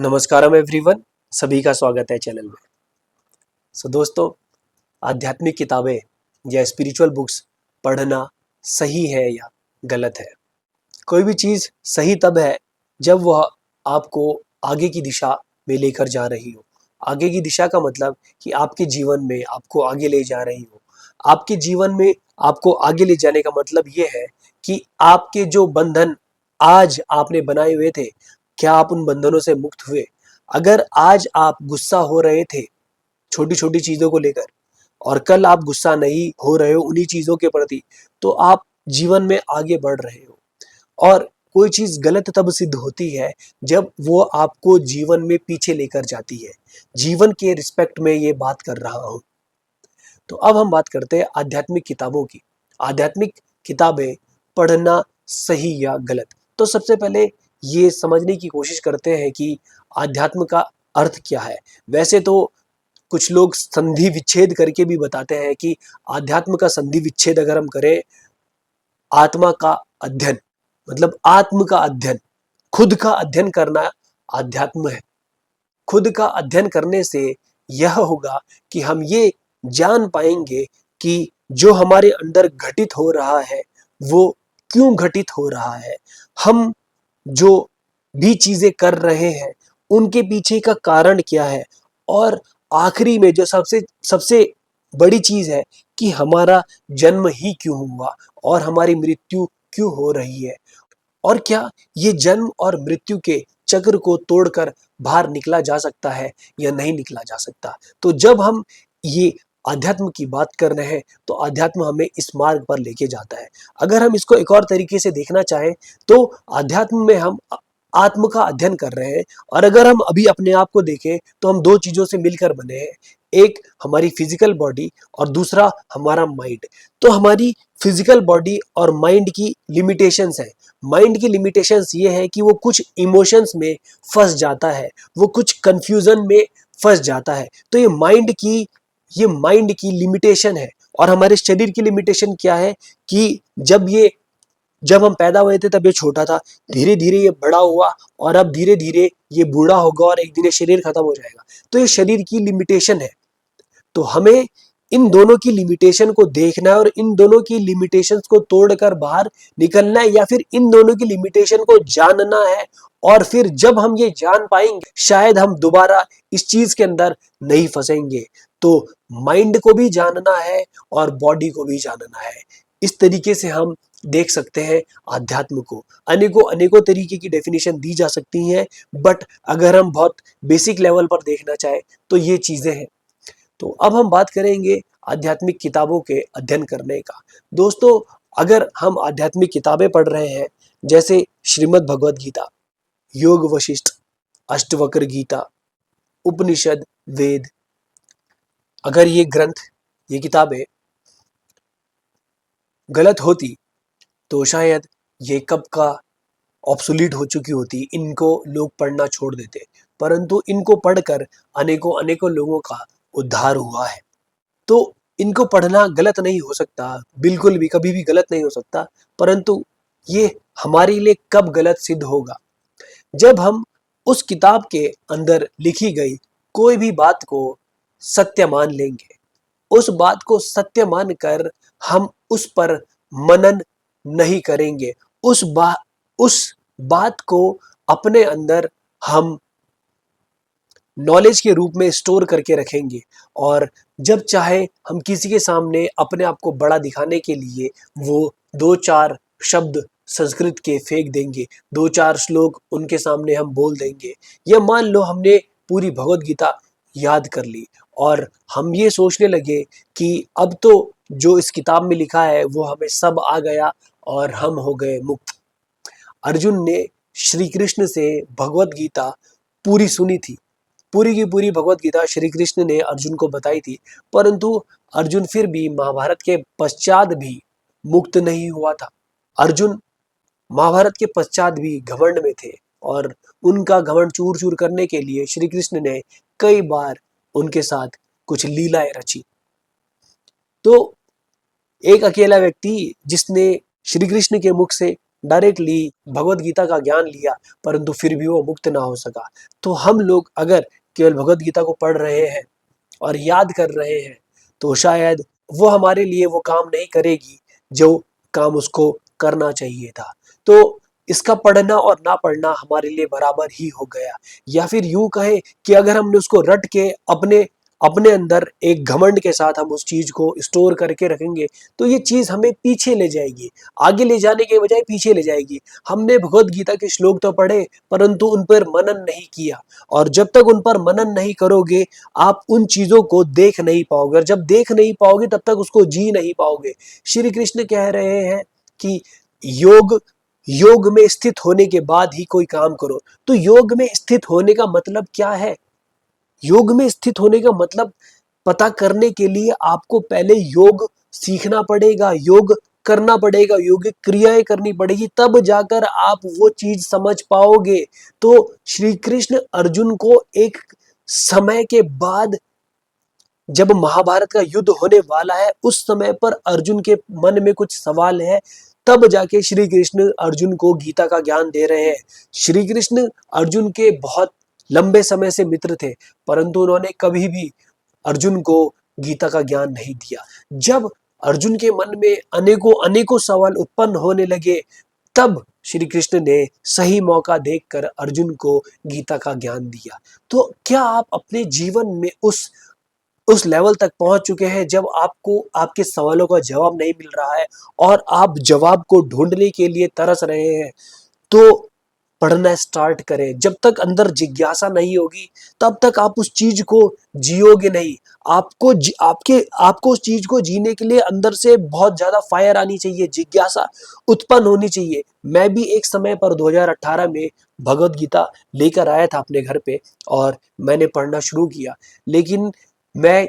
नमस्कारम everyone, सभी का स्वागत है चैनल में। दोस्तों, आध्यात्मिक किताबें या स्पिरिचुअल बुक्स पढ़ना सही है या गलत है? कोई भी चीज़ सही तब है जब वह आपको आगे की दिशा में लेकर जा रही हो। आगे की दिशा का मतलब कि आपके जीवन में आपको आगे ले जा रही हो। आपके जीवन में आपको आगे ले जाने का मतलब ये है कि आपके जो बंधन आज आपने बनाए हुए थे, क्या आप उन बंधनों से मुक्त हुए? अगर आज आप गुस्सा हो रहे थे छोटी-छोटी चीज़ों को लेकर और कल आप गुस्सा नहीं हो रहे हो उन्हीं चीज़ों के प्रति, तो आप जीवन में आगे बढ़ रहे हो। और कोई चीज़ गलत तब सिद्ध होती है जब वो आपको जीवन में पीछे लेकर जाती है। जीवन के रिस्पेक्ट में ये बात कर रहा हूँ। तो अब हम बात करते हैं आध्यात्मिक किताबों की। आध्यात्मिक किताबें पढ़ना सही या गलत? तो सबसे पहले ये समझने की कोशिश करते हैं कि आध्यात्म का अर्थ क्या है। वैसे तो कुछ लोग संधि विच्छेद करके भी बताते हैं कि आध्यात्म का संधि विच्छेद अगर हम करें, आत्मा का अध्ययन मतलब आत्म का अध्ययन, खुद का अध्ययन करना आध्यात्म है। खुद का अध्ययन करने से यह होगा कि हम ये जान पाएंगे कि जो हमारे अंदर घटित हो रहा है वो क्यों घटित हो रहा है। हम जो भी चीजें कर रहे हैं उनके पीछे का कारण क्या है, और आखिरी में जो सबसे सबसे बड़ी चीज है कि हमारा जन्म ही क्यों हुआ और हमारी मृत्यु क्यों हो रही है, और क्या ये जन्म और मृत्यु के चक्र को तोड़कर बाहर निकला जा सकता है या नहीं निकला जा सकता। तो जब हम ये अध्यात्म की बात कर रहे हैं तो अध्यात्म हमें इस मार्ग पर लेके जाता है। अगर हम इसको एक और तरीके से देखना चाहें तो अध्यात्म में हम आत्म का अध्ययन कर रहे हैं, और अगर हम अभी अपने आप को देखें तो हम दो चीजों से मिलकर बने हैं। एक हमारी फिजिकल बॉडी और दूसरा हमारा माइंड। तो हमारी फिजिकल बॉडी और माइंड की लिमिटेशंस है। माइंड की लिमिटेशंस ये है कि वो कुछ इमोशंस में फंस जाता है, वो कुछ कंफ्यूजन में फंस जाता है। तो ये माइंड की लिमिटेशन है। और हमारे शरीर की लिमिटेशन क्या है कि जब हम पैदा हुए थे तब ये छोटा था, धीरे धीरे ये बड़ा हुआ और अब धीरे धीरे ये बूढ़ा होगा और एक दिन ये शरीर खत्म हो जाएगा। तो ये शरीर की लिमिटेशन है। तो हमें इन दोनों की लिमिटेशन को देखना है और इन दोनों की लिमिटेशंस को तोड़कर बाहर निकलना है, या फिर इन दोनों की लिमिटेशन को जानना है। और फिर जब हम ये जान पाएंगे शायद हम दोबारा इस चीज के अंदर नहीं फंसेंगे। तो माइंड को भी जानना है और बॉडी को भी जानना है। इस तरीके से हम देख सकते हैं आध्यात्म को। अनेकों अनेकों तरीके की डेफिनेशन दी जा सकती हैं, बट अगर हम बहुत बेसिक लेवल पर देखना चाहें तो ये चीजें हैं। तो अब हम बात करेंगे आध्यात्मिक किताबों के अध्ययन करने का। दोस्तों, अगर हम आध्यात्मिक किताबें पढ़ रहे हैं जैसे श्रीमद् भगवत गीता, योग वशिष्ठ, अष्टवक्र गीता, उपनिषद, वेद, अगर ये किताबें गलत होती तो शायद ये कब का ऑब्सोलीट हो चुकी होती, इनको लोग पढ़ना छोड़ देते। परंतु इनको पढ़कर अनेकों अनेकों लोगों का उद्धार हुआ है। तो इनको पढ़ना गलत नहीं हो सकता, बिल्कुल भी कभी भी गलत नहीं हो सकता। परंतु ये हमारे लिए कब गलत सिद्ध होगा? जब हम उस किताब के अंदर लिखी गई कोई भी बात को सत्य मान लेंगे। उस बात को सत्य मानकर हम उस पर मनन नहीं करेंगे। उस बात को अपने अंदर हम नॉलेज के रूप में स्टोर करके रखेंगे, और जब चाहे हम किसी के सामने अपने आप को बड़ा दिखाने के लिए वो दो चार शब्द संस्कृत के फेंक देंगे, दो चार श्लोक उनके सामने हम बोल देंगे। या मान लो हमने पूरी भगवत गीता याद कर ली और हम ये सोचने लगे कि अब तो जो इस किताब में लिखा है वो हमें सब आ गया और हम हो गए मुक्त। अर्जुन ने श्री कृष्ण से भगवत गीता पूरी सुनी थी। पूरी की पूरी भगवत गीता श्री कृष्ण ने अर्जुन को बताई थी, परंतु अर्जुन फिर भी महाभारत के पश्चात भी मुक्त नहीं हुआ था। अर्जुन महाभारत के पश्चात भी घमंड में थे, और उनका घमंड चूर चूर करने के लिए श्री कृष्ण ने कई बार उनके साथ कुछ लीलाएं रची। तो एक अकेला व्यक्ति जिसने श्री कृष्ण के मुख से डायरेक्टली भगवत गीता का ज्ञान लिया, परंतु फिर भी वो मुक्त ना हो सका। तो हम लोग अगर केवल भगवत गीता को पढ़ रहे हैं और याद कर रहे हैं, तो शायद वो हमारे लिए वो काम नहीं करेगी जो काम उसको करना चाहिए था। तो इसका पढ़ना और ना पढ़ना हमारे लिए बराबर ही हो गया। या फिर यूं कहें कि अगर हमने उसको रट के अपने अपने अंदर एक घमंड के साथ हम उस चीज को स्टोर करके रखेंगे, तो ये चीज हमें पीछे ले जाएगी, आगे ले जाने के बजाय पीछे ले जाएगी। हमने भगवत गीता के श्लोक तो पढ़े, परंतु उन पर मनन नहीं किया, और जब तक उन पर मनन नहीं करोगे, आप उन चीजों को देख नहीं पाओगे, और जब देख नहीं पाओगे तब तक उसको जी नहीं पाओगे। श्री कृष्ण कह रहे हैं कि योग योग में स्थित होने के बाद ही कोई काम करो। तो योग में स्थित होने का मतलब क्या है? योग में स्थित होने का मतलब पता करने के लिए आपको पहले योग सीखना पड़ेगा, योग करना पड़ेगा, योगिक क्रियाएं करनी पड़ेगी, तब जाकर आप वो चीज समझ पाओगे। तो श्री कृष्ण अर्जुन को एक समय के बाद, जब महाभारत का युद्ध होने वाला है, उस समय पर अर्जुन के मन में कुछ सवाल है, तब जाके श्री कृष्ण अर्जुन को गीता का ज्ञान दे रहे हैं। श्री कृष्ण अर्जुन के बहुत लंबे समय से मित्र थे, परंतु उन्होंने कभी भी अर्जुन को गीता का ज्ञान नहीं दिया। जब अर्जुन के मन में अनेकों अनेकों सवाल उत्पन्न होने लगे, तब श्री कृष्ण ने सही मौका देखकर अर्जुन को गीता का ज्ञान दिया। तो क्या आप अपने जीवन में उस लेवल तक पहुंच चुके हैं जब आपको आपके सवालों का जवाब नहीं मिल रहा है और आप जवाब को ढूंढने के लिए तरस रहे हैं? तो पढ़ना स्टार्ट करें। जब तक अंदर जिज्ञासा नहीं होगी, तब तक आप उस चीज को जियोगे नहीं। आपको उस चीज को जीने के लिए अंदर से बहुत ज्यादा फायर आनी चाहिए, जिज्ञासा उत्पन्न होनी चाहिए। मैं भी एक समय पर 2018 में भगवत गीता लेकर आया था अपने घर पे, और मैंने पढ़ना शुरू किया। लेकिन मैं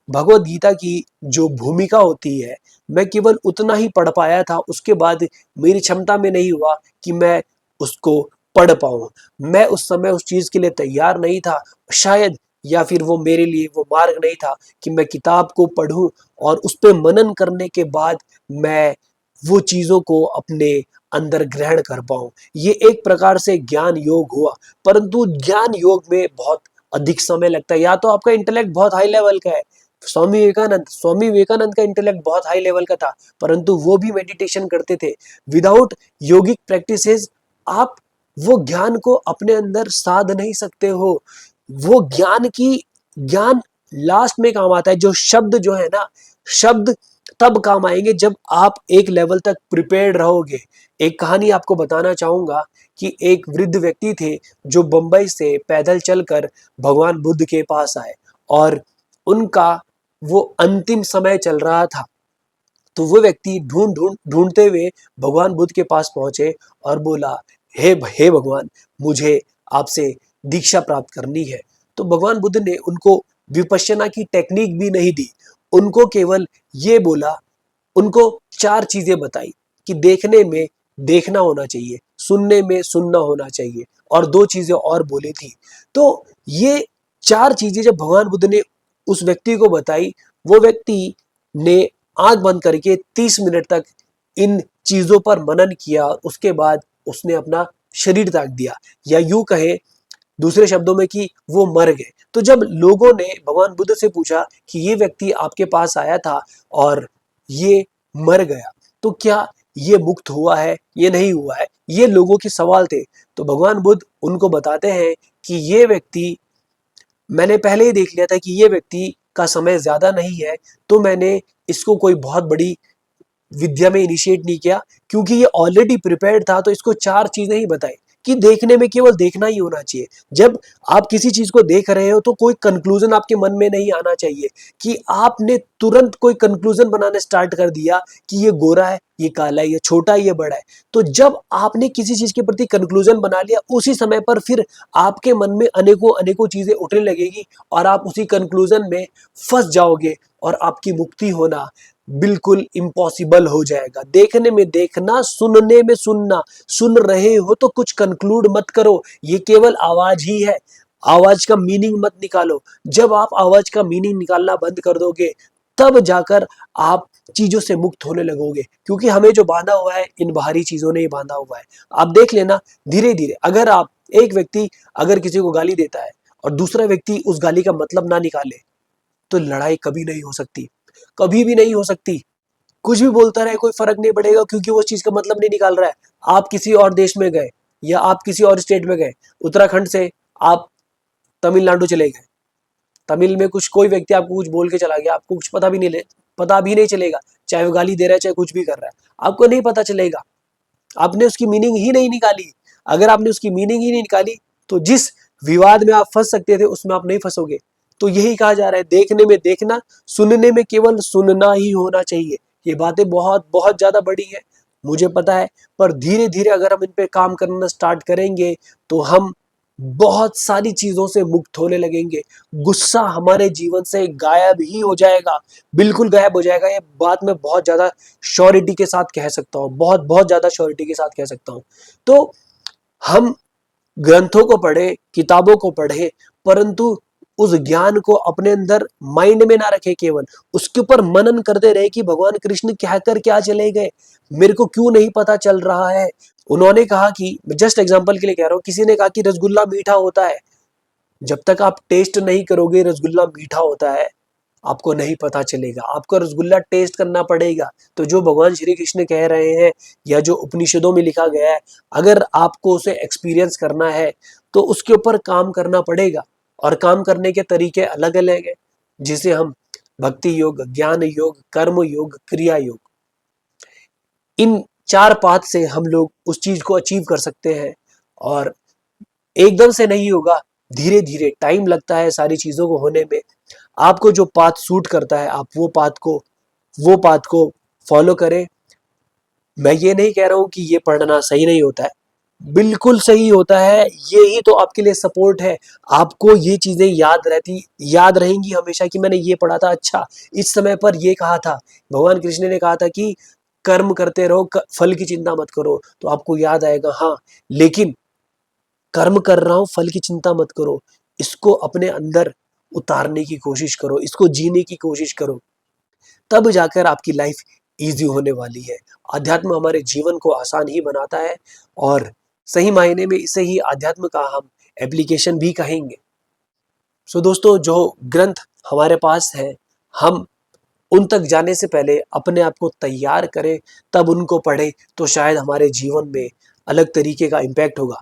भगवत गीता की जो भूमिका होती है, मैं केवल उतना ही पढ़ पाया था। उसके बाद मेरी क्षमता में नहीं हुआ कि मैं उसको पढ़ पाऊँ। मैं उस समय उस चीज़ के लिए तैयार नहीं था शायद, या फिर वो मेरे लिए वो मार्ग नहीं था कि मैं किताब को पढूँ और उस पे मनन करने के बाद मैं वो चीज़ों को अपने अंदर ग्रहण कर पाऊँ। ये एक प्रकार से ज्ञान योग हुआ, परंतु ज्ञान योग में बहुत अधिक समय लगता है। या तो आपका इंटेलेक्ट बहुत हाई लेवल का है। स्वामी विवेकानंद का इंटेलेक्ट बहुत हाई लेवल का था, परंतु वो भी मेडिटेशन करते थे। विदाउट योगिक प्रैक्टिसेस आप वो ज्ञान को अपने अंदर साध नहीं सकते हो। वो ज्ञान लास्ट में काम आता है। जो शब्द जो है ना, शब्द तब काम आएंगे जब आप एक लेवल तक प्रिपेयर्ड रहोगे। एक कहानी आपको बताना चाहूंगा कि एक वृद्ध व्यक्ति थे जो बंबई से पैदल चलकर भगवान बुद्ध के पास आए, और उनका वो अंतिम समय चल रहा था। तो वो व्यक्ति ढूंढते हुए भगवान बुद्ध के पास पहुंचे और बोला, हे भगवान, मुझे आपसे दीक्षा प्राप्त करनी है। तो भगवान बुद्ध ने उनको विपश्यना की टेक्निक भी नहीं दी, उनको केवल ये बोला, उनको 4 चीजें बताई कि देखने में देखना होना चाहिए, सुनने में सुनना होना चाहिए, और 2 चीजें और बोली थी। तो ये 4 चीजें जब भगवान बुद्ध ने उस व्यक्ति को बताई, वो व्यक्ति ने आंख बंद करके 30 मिनट तक इन चीजों पर मनन किया। उसके बाद उसने अपना शरीर त्याग दिया, या यूं कहे दूसरे शब्दों में कि वो मर गए। तो जब लोगों ने भगवान बुद्ध से पूछा कि ये व्यक्ति आपके पास आया था और ये मर गया, तो क्या ये मुक्त हुआ है, ये नहीं हुआ है, ये लोगों के सवाल थे। तो भगवान बुद्ध उनको बताते हैं कि ये व्यक्ति, मैंने पहले ही देख लिया था कि ये व्यक्ति का समय ज्यादा नहीं है, तो मैंने इसको कोई बहुत बड़ी विद्या में इनिशिएट नहीं किया, क्योंकि ये ऑलरेडी प्रिपेयर्ड था। तो इसको 4 चीजें ही बताई कि देखने में केवल देखना ही होना चाहिए। जब आप किसी चीज को देख रहे हो, तो कोई कंक्लूजन आपके मन में नहीं आना चाहिए कि आपने तुरंत कोई कंक्लूजन बनाने स्टार्ट कर दिया कि ये गोरा है, ये काला है, ये छोटा है, ये बड़ा है। तो जब आपने किसी चीज के प्रति कंक्लूजन बना लिया, उसी समय पर फिर आपके मन में अनेकों अनेकों चीजें उठने लगेगी, और आप उसी कंक्लूजन में फंस जाओगे, और आपकी मुक्ति होना बिल्कुल इम्पॉसिबल हो जाएगा। देखने में देखना, सुनने में सुनना। सुन रहे हो तो कुछ कंक्लूड मत करो, ये केवल आवाज ही है। आवाज का मीनिंग मत निकालो। जब आप आवाज का मीनिंग निकालना बंद कर दोगे, तब जाकर आप चीजों से मुक्त होने लगोगे, क्योंकि हमें जो बांधा हुआ है इन बाहरी चीजों ने ही बांधा हुआ है। आप देख लेना, धीरे धीरे अगर आप, एक व्यक्ति अगर किसी को गाली देता है और दूसरा व्यक्ति उस गाली का मतलब ना निकाले, तो लड़ाई कभी नहीं हो सकती, कभी भी नहीं हो सकती। कुछ भी बोलता रहे कोई फर्क नहीं पड़ेगा, क्योंकि वो उस चीज का मतलब नहीं निकाल रहा है। आप किसी और देश में गए या आप किसी और स्टेट में गए, उत्तराखंड से आप तमिलनाडु चले गए, तमिल में कुछ कोई व्यक्ति आपको कुछ बोल के चला गया, आपको कुछ पता भी नहीं चलेगा, चाहे वो गाली दे रहा है चाहे कुछ भी कर रहा है, आपको नहीं पता चलेगा। आपने उसकी मीनिंग ही नहीं निकाली। अगर आपने उसकी मीनिंग ही नहीं निकाली, तो जिस विवाद में आप फंस सकते थे उसमें आप नहीं फंसोगे। तो यही कहा जा रहा है, देखने में देखना, सुनने में केवल सुनना ही होना चाहिए। ये बातें बहुत बहुत ज्यादा बड़ी है, मुझे पता है, पर धीरे धीरे अगर हम इन पे काम करना स्टार्ट करेंगे तो हम बहुत सारी चीजों से मुक्त होने लगेंगे। गुस्सा हमारे जीवन से गायब ही हो जाएगा, बिल्कुल गायब हो जाएगा। ये बात मैं बहुत ज्यादा श्योरिटी के साथ कह सकता हूँ, बहुत बहुत ज्यादा श्योरिटी के साथ कह सकता हूँ। तो हम ग्रंथों को पढ़े, किताबों को पढ़े, परंतु उस ज्ञान को अपने अंदर माइंड में ना रखे, केवल उसके ऊपर मनन करते रहे कि भगवान कृष्ण कहकर क्या चले गए, मेरे को क्यों नहीं पता चल रहा है। उन्होंने कहा कि, जस्ट एग्जांपल के लिए कह रहा हूं, किसी ने कहा कि रसगुल्ला मीठा होता है। जब तक आप टेस्ट नहीं करोगे रसगुल्ला मीठा होता है, आपको नहीं पता चलेगा। आपको रसगुल्ला टेस्ट करना पड़ेगा। तो जो भगवान श्री कृष्ण कह रहे हैं या जो उपनिषदों में लिखा गया है, अगर आपको उसे एक्सपीरियंस करना है तो उसके ऊपर काम करना पड़ेगा। और काम करने के तरीके अलग अलग है, जिसे हम भक्ति योग, ज्ञान योग, कर्म योग, क्रिया योग, इन 4 पाथ से हम लोग उस चीज को अचीव कर सकते हैं। और एकदम से नहीं होगा, धीरे धीरे टाइम लगता है सारी चीजों को होने में। आपको जो पाथ सूट करता है, आप वो पाथ को फॉलो करें। मैं ये नहीं कह रहा हूं कि ये पढ़ना सही नहीं होता है, बिल्कुल सही होता है। ये ही तो आपके लिए सपोर्ट है। आपको ये चीजें याद रहेंगी हमेशा कि मैंने ये पढ़ा था, अच्छा इस समय पर ये कहा था, भगवान कृष्ण ने कहा था कि कर्म करते रहो, फल की चिंता मत करो। तो आपको याद आएगा, हाँ, लेकिन कर्म कर रहा हूं, फल की चिंता मत करो, इसको अपने अंदर उतारने की कोशिश करो, इसको जीने की कोशिश करो, तब जाकर आपकी लाइफ इजी होने वाली है। अध्यात्म हमारे जीवन को आसान ही बनाता है, और सही मायने में इसे ही अध्यात्म का हम एप्लीकेशन भी कहेंगे। सो दोस्तों, जो ग्रंथ हमारे पास है, हम उन तक जाने से पहले अपने आप को तैयार करें, तब उनको पढ़ें, तो शायद हमारे जीवन में अलग तरीके का इम्पैक्ट होगा।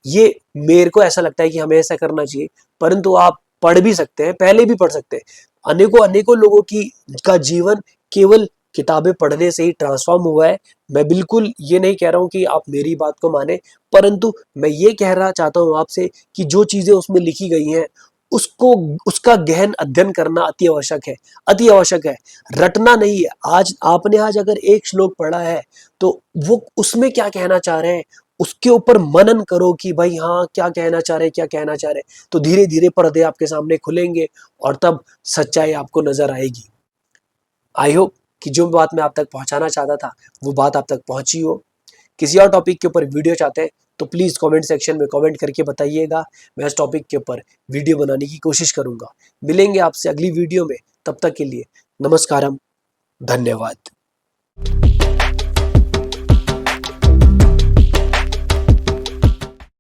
ये मेरे को ऐसा लगता है कि हमें ऐसा करना चाहिए। परंतु आप पढ़ भी सकते हैं, पहले भी पढ़ सकते हैं। अनेकों अनेकों लोगों की का जीवन केवल किताबें पढ़ने से ही ट्रांसफॉर्म हुआ है। मैं बिल्कुल ये नहीं कह रहा हूँ कि आप मेरी बात को माने, परंतु मैं ये कहना चाहता हूँ आपसे कि जो चीजें उसमें लिखी गई हैं, उसको उसका गहन अध्ययन करना अति आवश्यक है, अति आवश्यक है। रटना नहीं है। आज अगर एक श्लोक पढ़ा है, तो वो उसमें क्या कहना चाह रहे हैं, उसके ऊपर मनन करो कि भाई हाँ, क्या कहना चाह रहे, क्या कहना चाह रहे। तो धीरे धीरे पर्दे आपके सामने खुलेंगे और तब सच्चाई आपको नजर आएगी। आई होप कि जो बात मैं आप तक पहुंचाना चाहता था वो बात आप तक पहुंची हो। किसी और टॉपिक के ऊपर वीडियो चाहते हैं तो प्लीज कमेंट सेक्शन में कमेंट करके बताइएगा। मैं इस टॉपिक के ऊपर वीडियो बनाने की कोशिश करूंगा। मिलेंगे आपसे अगली वीडियो में, तब तक के लिए नमस्कारम, धन्यवाद।